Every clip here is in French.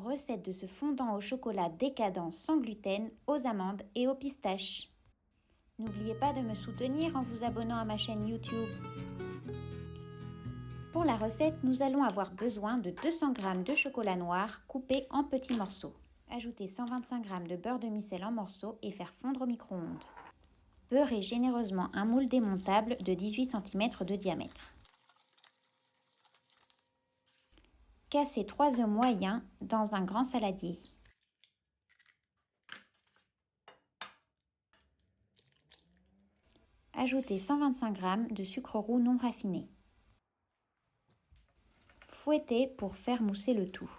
Recette de ce fondant au chocolat décadent sans gluten, aux amandes et aux pistaches. N'oubliez pas de me soutenir en vous abonnant à ma chaîne YouTube. Pour la recette, nous allons avoir besoin de 200 g de chocolat noir coupé en petits morceaux. Ajoutez 125 g de beurre demi-sel en morceaux et faire fondre au micro-ondes. Beurrez généreusement un moule démontable de 18 cm de diamètre. Cassez 3 œufs moyens dans un grand saladier. Ajoutez 125 g de sucre roux non raffiné. Fouettez pour faire mousser le tout.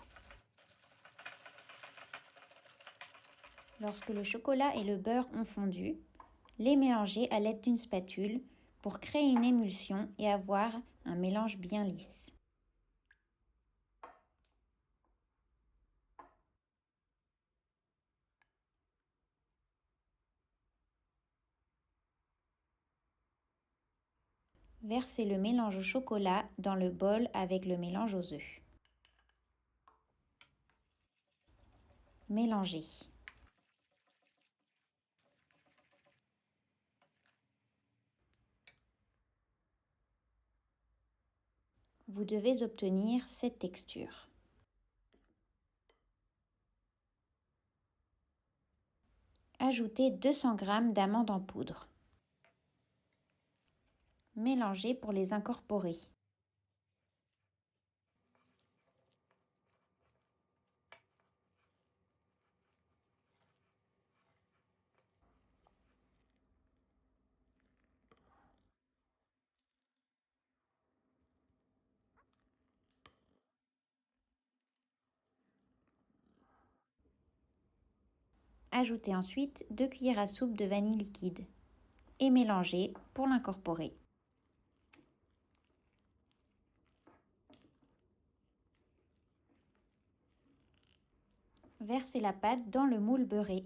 Lorsque le chocolat et le beurre ont fondu, les mélangez à l'aide d'une spatule pour créer une émulsion et avoir un mélange bien lisse. Versez le mélange au chocolat dans le bol avec le mélange aux œufs. Mélangez. Vous devez obtenir cette texture. Ajoutez 200 g d'amandes en poudre. Mélangez pour les incorporer. Ajoutez ensuite 2 cuillères à soupe de vanille liquide et mélangez pour l'incorporer. Versez la pâte dans le moule beurré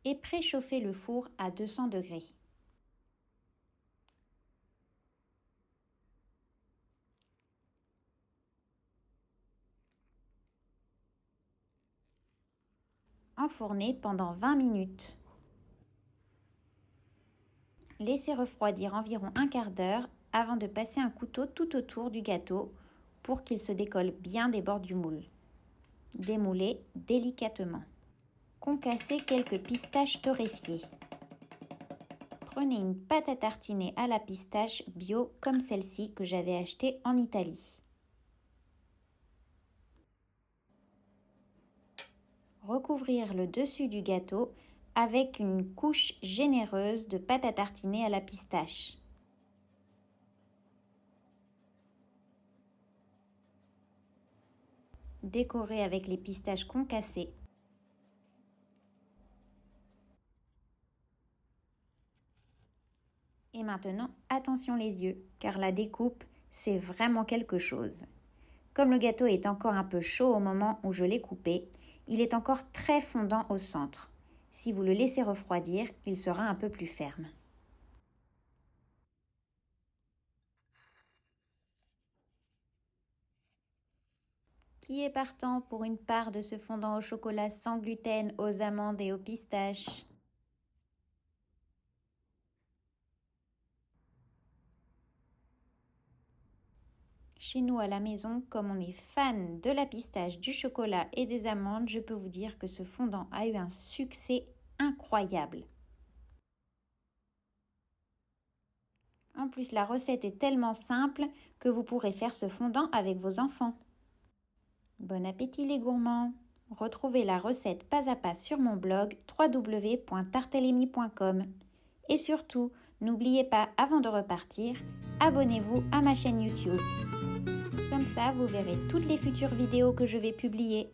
et préchauffez le four à 200 degrés. Enfournez pendant 20 minutes. Laissez refroidir environ un quart d'heure avant de passer un couteau tout autour du gâteau pour qu'il se décolle bien des bords du moule. Démoulez délicatement. Concassez quelques pistaches torréfiées. Prenez une pâte à tartiner à la pistache bio comme celle-ci que j'avais achetée en Italie. Recouvrir le dessus du gâteau avec une couche généreuse de pâte à tartiner à la pistache. Décorer avec les pistaches concassées. Et maintenant, attention les yeux, car la découpe, c'est vraiment quelque chose. Comme le gâteau est encore un peu chaud au moment où je l'ai coupé, il est encore très fondant au centre. Si vous le laissez refroidir, il sera un peu plus ferme. Qui est partant pour une part de ce fondant au chocolat sans gluten, aux amandes et aux pistaches? Chez nous à la maison, comme on est fan de la pistache, du chocolat et des amandes, je peux vous dire que ce fondant a eu un succès incroyable. En plus, la recette est tellement simple que vous pourrez faire ce fondant avec vos enfants. Bon appétit les gourmands! Retrouvez la recette pas à pas sur mon blog www.tartellemi.com. Et surtout, n'oubliez pas, avant de repartir, abonnez-vous à ma chaîne YouTube. Comme ça, vous verrez toutes les futures vidéos que je vais publier.